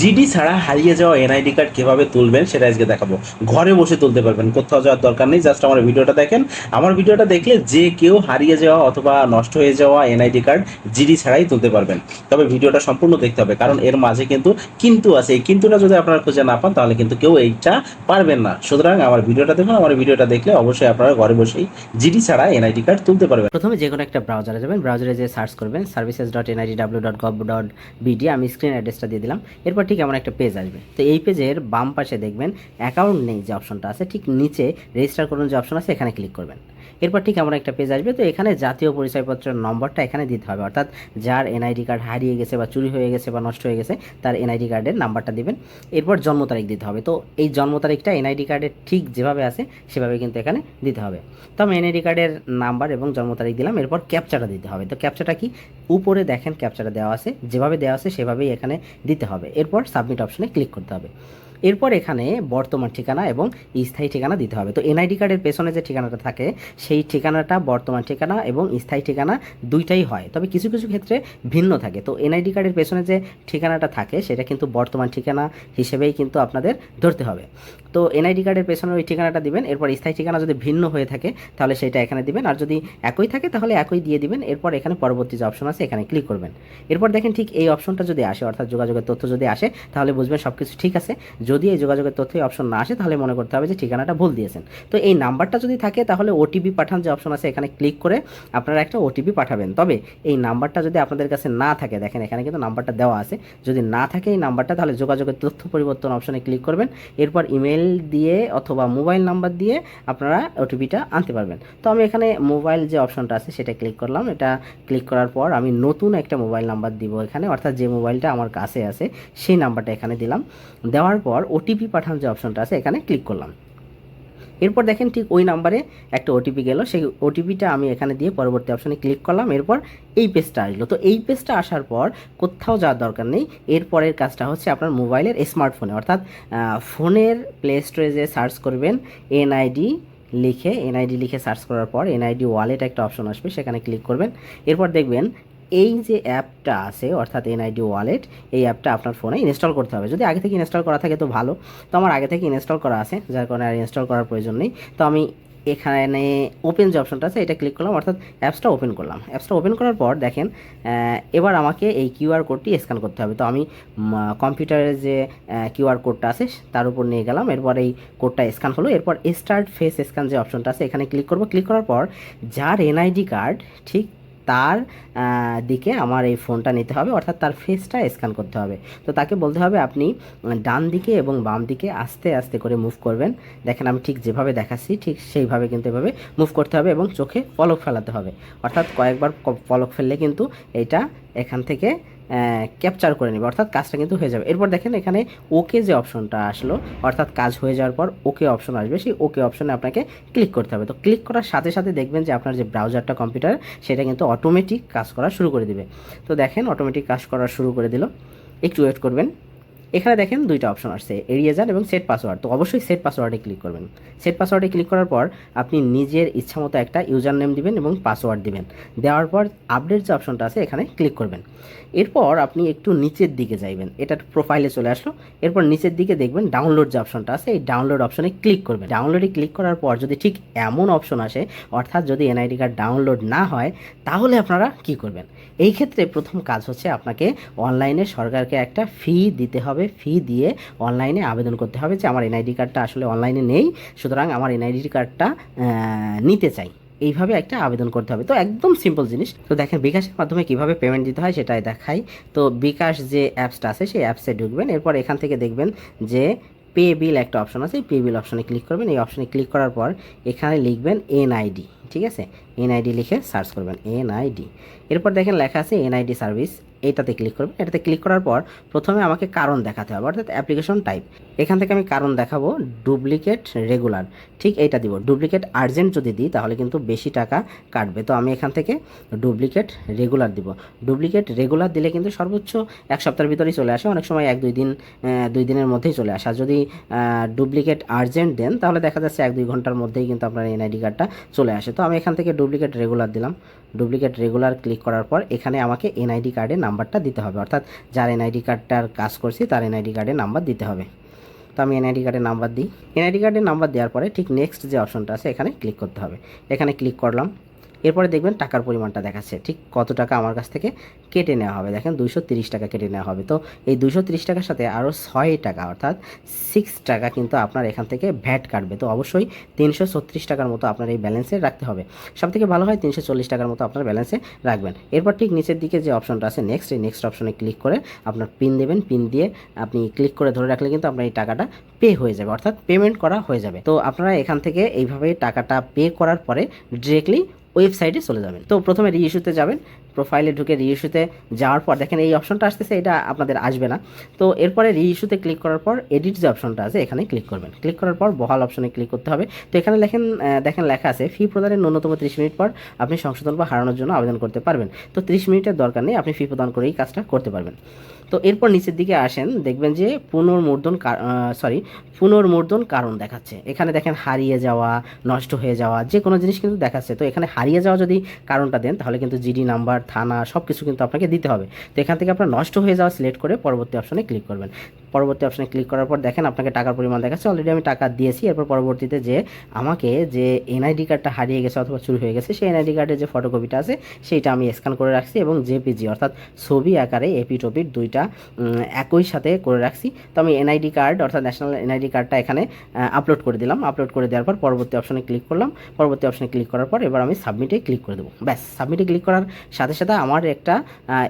GD ছাড়া হারিয়ে যাওয়া এনআইডি কার্ড কিভাবে তুলবেন সেটা আজকে দেখাবো। ঘরে বসে তুলতে পারবেন, কোথাও যাওয়ার দরকার নেই। জাস্ট আমার ভিডিওটা দেখেন। আমার ভিডিওটা দেখলে যে কেউ হারিয়ে যাওয়া অথবা নষ্ট হয়ে যাওয়া এনআইডি কার্ড জিডি ছাড়াই তুলতে পারবেন। তবে ভিডিওটা সম্পূর্ণ দেখতে হবে, কারণ এর মাঝে কিন্তু আছে। এই কিন্তুটা যদি আপনারা খুঁজে না পান তাহলে কিন্তু কেউ এইটা পারবেন না। সুতরাং আমার ভিডিওটা দেখুন। আমার ভিডিওটা দেখলে অবশ্যই আপনারা ঘরে বসেই জিডি ছাড়া এনআইডি কার্ড তুলতে পারবেন। প্রথমে যে কোনো একটা ব্রাউজারে যাবেন, ব্রাউজারে যে সার্চ করবেন services.nidw.gov.bd, আমি স্ক্রিন অ্যাড্রেসটা দিয়ে দিলাম। এরপর ঠিক এমন একটা পেজ আসবে। তো এই পেজের বাম পাশে দেখবেন অ্যাকাউন্ট নেই যে অপশনটা আছে, ঠিক নিচে রেজিস্টার করুন যে অপশন আছে, এখানে ক্লিক করবেন। এরপর ঠিক এমন একটা পেজ আসবে। তো এখানে জাতীয় পরিচয়পত্রের নম্বরটা এখানে দিতে হবে, অর্থাৎ যার এনআইডি কার্ড হারিয়ে গেছে বা চুরি হয়ে গেছে বা নষ্ট হয়ে গেছে তার এনআইডি কার্ডের নাম্বারটা দিবেন। এরপর জন্ম তারিখ দিতে হবে। তো এই জন্ম তারিখটা এনআইডি কার্ডের ঠিক যেভাবে আছে সেভাবে কিন্তু এখানে দিতে হবে। তো আমি এনআইডি কার্ডের নাম্বার এবং জন্ম তারিখ দিলাম। এরপর ক্যাপচাটা দিতে হবে। তো ক্যাপচাটা কি, উপরে দেখেন ক্যাপচাটা দেওয়া আছে, যেভাবে দেওয়া আছে সেভাবেই এখানে দিতে হবে। এরপর সাবমিট অপশনে ক্লিক করতে হবে। এরপর এখানে বর্তমান ঠিকানা এবং স্থায়ী ঠিকানা দিতে হবে। তো এনআইডি কার্ডের পেছনে যে ঠিকানাটা থাকে সেই ঠিকানাটা বর্তমান ঠিকানা এবং স্থায়ী ঠিকানা দুইটাই হয়, তবে কিছু কিছু ক্ষেত্রে ভিন্ন থাকে। তো এনআইডি কার্ডের পেছনে যে ঠিকানাটা থাকে সেটা কিন্তু বর্তমান ঠিকানা হিসেবেই কিন্তু আপনাদের ধরতে হবে। তো এনআইডি কার্ডের পেছনে ওই ঠিকানাটা দিবেন। এরপর স্থায়ী ঠিকানা যদি ভিন্ন হয়ে থাকে তাহলে সেটা এখানে দিবেন, আর যদি একই থাকে তাহলে একই দিয়ে দিবেন। এরপর এখানে পরবর্তী যে অপশন আছে এখানে ক্লিক করবেন। এরপর দেখেন ঠিক এই অপশনটা যদি আসে, অর্থাৎ যোগাযোগের তথ্য যদি আসে, তাহলে বুঝবেন সব কিছু ঠিক আছে। যদি এই যোগাযোগের তথ্যই অপশন না আসে তাহলে মনে করতে হবে যে ঠিকানাটা ভুল দিয়েছেন। তো এই নাম্বারটা যদি থাকে তাহলে ওটিপি পাঠান যে অপশন আছে এখানে ক্লিক করে আপনারা একটা ওটিপি পাঠাবেন। তবে এই নাম্বারটা যদি আপনাদের কাছে না থাকে, দেখেন এখানে কিন্তু নাম্বারটা দেওয়া আছে, যদি না থাকে এই নাম্বারটা তাহলে যোগাযোগের তথ্য পরিবর্তন অপশনে ক্লিক করবেন। এরপর ইমেল দিয়ে অথবা মোবাইল নাম্বার দিয়ে আপনারা ওটিপিটা আনতে পারবেন। তো আমি এখানে মোবাইল যে অপশনটা আছে সেটা ক্লিক করলাম। এটা ক্লিক করার পর আমি নতুন একটা মোবাইল নাম্বার দিব এখানে, অর্থাৎ যে মোবাইলটা আমার কাছে আছে সেই নাম্বারটা এখানে দিলাম। দেওয়ার পর ওটিপি পাঠান যে অপশনটা আছে এখানে ক্লিক করলাম। এরপর দেখেন ঠিক ওই নাম্বারে একটা ওটিপি গেল, সেই ওটিপিটা আমি এখানে দিয়ে পরবর্তী অপশনে ক্লিক করলাম। এরপর এই পেজটা আসলো। তো এই পেজটা আসার পর কোথাও যাওয়ার দরকার নেই। এরপরের কাজটা হচ্ছে আপনার মোবাইলের স্মার্টফোনে, অর্থাৎ ফোনের প্লে স্টোরে যে সার্চ করবেন এনআইডি লিখে সার্চ করার পর এনআইডি ওয়ালেট একটা অপশন আসবে, সেখানে ক্লিক করবেন। এরপর দেখবেন এই যে অ্যাপটা আছে অর্থাৎ এনআইডি ওয়ালেট, এই অ্যাপটা আপনার ফোনে ইনস্টল করতে হবে। যদি আগে থেকে ইনস্টল করা থাকে তো ভালো। তো আমার আগে থেকে ইনস্টল করা আছে, যার কারণে আর ইনস্টল করার প্রয়োজন নেই। তো আমি এখানে ওপেন যে অপশনটা আছে এটা ক্লিক করলাম, অর্থাৎ অ্যাপসটা ওপেন করলাম। অ্যাপসটা ওপেন করার পর দেখেন এবার আমাকে এই কিউআর কোডটি স্ক্যান করতে হবে। তো আমি কম্পিউটারের যে কিউআর কোডটা আছে তার উপর নিয়ে গেলাম। এরপর এই কোডটা স্ক্যান হলো। এরপর স্টার্ট ফেস স্ক্যান যে অপশনটা আছে এখানে ক্লিক করব। ক্লিক করার পর যার এনআইডি কার্ড ঠিক তার দিকে আমার এই ফোনটা নিতে হবে, অর্থাৎ তার ফেসটা স্ক্যান করতে হবে। তো তাকে বলতে হবে আপনি ডান দিকে এবং বাম দিকে আস্তে আস্তে করে মুভ করবেন। দেখেন আমি ঠিক যেভাবে দেখাচ্ছি ঠিক সেইভাবে কিন্তু এভাবে মুভ করতে হবে এবং চোখে পলক ফেলাতে হবে, অর্থাৎ কয়েকবার পলক ফেললে কিন্তু এইটা এখান থেকে ক্যাপচার করে নেবে, অর্থাৎ কাজটা কিন্তু হয়ে যাবে। এরপর দেখেন এখানে ওকে যে অপশনটা আসলো, অর্থাৎ কাজ হয়ে যাওয়ার পর ওকে অপশন আসবে, সেই ওকে অপশনে আপনাকে ক্লিক করতে হবে। তো ক্লিক করার সাথে সাথে দেখবেন যে আপনার যে ব্রাউজারটা কম্পিউটার সেটা কিন্তু অটোমেটিক কাজ করা শুরু করে দিবে। তো দেখেন অটোমেটিক কাজ করা শুরু করে দিল, একটু ওয়েট করবেন। এখানে দেখেন দুইটা অপশন আসছে, এরিয়েজার এবং সেট পাসওয়ার্ড। তো অবশ্যই সেট পাসওয়ার্ডে ক্লিক করবেন। সেট পাসওয়ার্ডে ক্লিক করার পর আপনি নিজের ইচ্ছা মতো একটা ইউজার নেম দিবেন এবং পাসওয়ার্ড দিবেন। দেওয়ার পর আপডেট যে অপশনটা আছে এখানে ক্লিক করবেন। এরপর আপনি একটু নিচের দিকে যাইবেন, এটা প্রোফাইলে চলে আসলো। এরপর নিচের দিকে দেখবেন ডাউনলোড যে অপশনটা আছে এই ডাউনলোড অপশনে ক্লিক করবেন। ডাউনলোডে ক্লিক করার পর যদি ঠিক এমন অপশন আসে, অর্থাৎ যদি এনআইডি কার্ড ডাউনলোড না হয়, তাহলে আপনারা কি করবেন? এই ক্ষেত্রে প্রথম কাজ হচ্ছে আপনাকে অনলাইনে সরকারকে একটা ফি দিতে হবে। ফি দিয়ে অনলাইনে আবেদন করতে হবে যে আমার এনআইডি কার্ডটা আসলে অনলাইনে নেই, সুতরাং আমার এনআইডি কার্ডটা নিতে চাই। এইভাবে একটা আবেদন করতে হবে। তো একদম সিম্পল জিনিস। তো দেখেন বিকাশের মাধ্যমে কিভাবে পেমেন্ট দিতে হয় সেটাই দেখাই। তো বিকাশ যে অ্যাপসটা আছে সেই অ্যাপসে ঢুকবেন। এরপর এখান থেকে দেখবেন যে পে বিল একটা অপশন আছে, এই পে বিল অপশনে ক্লিক করবেন। এই অপশনে ক্লিক করার পর এখানে লিখবেন এনআইডি, ঠিক আছে? এনআইডি লিখে সার্চ করবেন এনআইডি। এরপর দেখেন লেখা আছে এনআইডি সার্ভিস, এটাতে ক্লিক করবেন। এটাতে ক্লিক করার পর প্রথমে আমাকে কারণ দেখাতে হবে, অর্থাৎ অ্যাপ্লিকেশন টাইপ। এখান থেকে আমি কারণ দেখাবো ডুপ্লিকেট রেগুলার, ঠিক এইটা দিব। ডুপ্লিকেট আর্জেন্ট যদি দিই তাহলে কিন্তু বেশি টাকা কাটবে। তো আমি এখান থেকে ডুপ্লিকেট রেগুলার দিব। ডুপ্লিকেট রেগুলার দিলে কিন্তু সর্বোচ্চ এক সপ্তাহের ভিতরেই চলে আসে, অনেক সময় এক দুই দিনের মধ্যেই চলে আসে। আর যদি ডুপ্লিকেট আর্জেন্ট দেন তাহলে দেখা যাচ্ছে 1-2 ঘন্টার মধ্যেই কিন্তু আপনার এনআইডি কার্ডটা চলে আসে। তো আমি এখান থেকে ডুপ্লিকেট রেগুলার দিলাম। ডুপ্লিকেট রেগুলার ক্লিক করার পর এখানে আমাকে এনআইডি কার্ডের নাম্বারটা দিতে হবে, অর্থাৎ যার এনআইডি কার্ডটার কাজ করছি তার এনআইডি কার্ডের নাম্বার দিতে হবে। তো আমি এনআইডি কার্ডের নাম্বার দিই। এনআইডি কার্ডের নাম্বার দেওয়ার পরে ঠিক নেক্সট যে অপশনটা আছে এখানে ক্লিক করতে হবে। এখানে ক্লিক করলাম। এরপরে দেখবেন টাকার পরিমাণটা দেখাচ্ছে ঠিক কত টাকা আমার কাছ থেকে কেটে নেওয়া হবে। দেখেন 230 টাকা কেটে নেওয়া হবে। তো এই 230 টাকার সাথে আরও 6 টাকা অর্থাৎ 6 টাকা কিন্তু আপনার এখান থেকে ভ্যাট কাটবে। তো অবশ্যই 336 টাকার মতো আপনার এই ব্যালেন্সে রাখতে হবে। সবথেকে ভালো হয় 340 টাকার মতো আপনার ব্যালেন্সে রাখবেন। এরপর ঠিক নিচের দিকে যে অপশনটা আছে নেক্সট, এই নেক্সট অপশনে ক্লিক করে আপনার পিন দেবেন। পিন দিয়ে আপনি ক্লিক করে ধরে রাখলে কিন্তু আপনার এই টাকাটা পে হয়ে যাবে, অর্থাৎ পেমেন্ট করা হয়ে যাবে। তো আপনারা এখান থেকে এইভাবে টাকাটা পে করার পরে ডিরেক্টলি ওয়েবসাইটে চলে যাবেন। তো প্রথমে রিইস্যুতে যাবেন, প্রোফাইলে ঢুকে রিইস্যুতে যাওয়ার পর দেখেন এই অপশনটা আসতেছে, এটা আপনাদের আসবে না। তো এরপরে রিইস্যুতে ক্লিক করার পর এডিট যে অপশনটা আছে এখানে ক্লিক করবেন। ক্লিক করার পর বহাল অপশনে ক্লিক করতে হবে। তো এখানে দেখেন লেখা আছে ফি প্রদানের ন্যূনতম 30 মিনিট পর আপনি সংশোধন বা হারানোর জন্য আবেদন করতে পারবেন। তো 30 মিনিটের দরকার নেই, আপনি ফি প্রদান করেই কাজটা করতে পারবেন। তো এরপর নিচের দিকে আসেন, দেখবেন যে পুনর্মুদ্রণ কারণ দেখাচ্ছে। এখানে দেখেন হারিয়ে যাওয়া, নষ্ট হয়ে যাওয়া, যে কোনো জিনিস কিন্তু দেখাচ্ছে। তো এখানে হারিয়ে যাওয়া যদি কারণটা দেন তাহলে কিন্তু জিডি নাম্বার, থানা সব কিছু কিন্তু আপনাকে দিতে হবে। তো এখান থেকে আপনার নষ্ট হয়ে যাওয়া সিলেক্ট করে পরবর্তী অপশনে ক্লিক করবেন। পরবর্তী অপশনে ক্লিক করার পর দেখেন আপনাকে টাকার পরিমাণ দেখাচ্ছে, অলরেডি আমি টাকা দিয়েছি। এরপর পরবর্তীতে যে আমাকে যে এনআইডি কার্ডটা হারিয়ে গেছে অথবা চুরি হয়ে গেছে সেই এনআইডি কার্ডের যে ফটোকপিটা আছে সেইটা আমি স্ক্যান করে রাখছি এবং জেপিজি অর্থাৎ ছবি আকারে এপিটোপিট দুইটা একই সাথে করে রাখছি। তো আমি এনআইডি কার্ড অর্থাৎ ন্যাশনাল এনআইডি কার্ডটা এখানে আপলোড করে দিলাম। আপলোড করে দেওয়ার পর পরবর্তী অপশনে ক্লিক করলাম। পরবর্তী অপশনে ক্লিক করার পর এবার আমি সাবমিটে ক্লিক করে দেবো। ব্যাস, সাবমিটে ক্লিক করার সাথে সাথে আমার একটা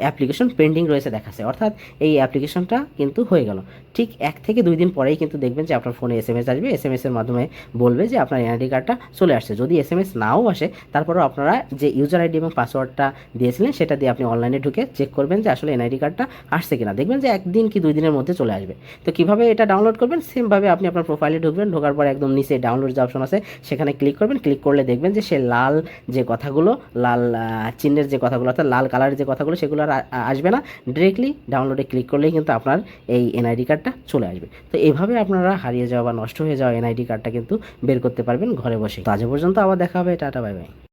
অ্যাপ্লিকেশন পেন্ডিং রয়েছে দেখাচ্ছে, অর্থাৎ এই অ্যাপ্লিকেশনটা কিন্তু হয়ে গেল। ঠিক 1 থেকে 2 দিন পরেই কিন্তু দেখবেন যে আপনার ফোনে এসএমএস আসবে। এসএমএসের মাধ্যমে বলবে যে আপনার এনআইডি কার্ডটা চলে আসছে। যদি এসএমএস নাও আসে তারপরেও আপনারা যে ইউজার আইডি এবং পাসওয়ার্ডটা দিয়েছিলেন সেটা দিয়ে আপনি অনলাইনে ঢুকে চেক করবেন যে আসলে এনআইডি কার্ডটা আসছে কিনা। দেখবেন যে 1 দিন কি 2 দিনের মধ্যে চলে আসবে। তো কিভাবে এটা ডাউনলোড করবেন, সেমভাবে আপনি আপনার প্রোফাইলে ঢুকবেন। ঢোকার পর একদম নিচে ডাউনলোড যে অপশন আছে সেখানে ক্লিক করবেন। ক্লিক করলে দেখবেন যে সে লাল যে কথাগুলো, লাল চিহ্নের যে কথাগুলো অর্থাৎ লাল কালারের যে কথাগুলো সেগুলো আর আসবে না। ডিরেক্টলি ডাউনলোডে ক্লিক করলেই কিন্তু আপনার এই এনআইডি কার্ডটা চলে আসবে। তো এইভাবে আপনারা হারিয়ে যাওয়া বা নষ্ট হয়ে যাওয়া এনআইডি কার্ডটা কিন্তু বের করতে পারবেন ঘরে বসে। তো আজ পর্যন্ত আবার দেখা হবে, টাটা, বাই বাই।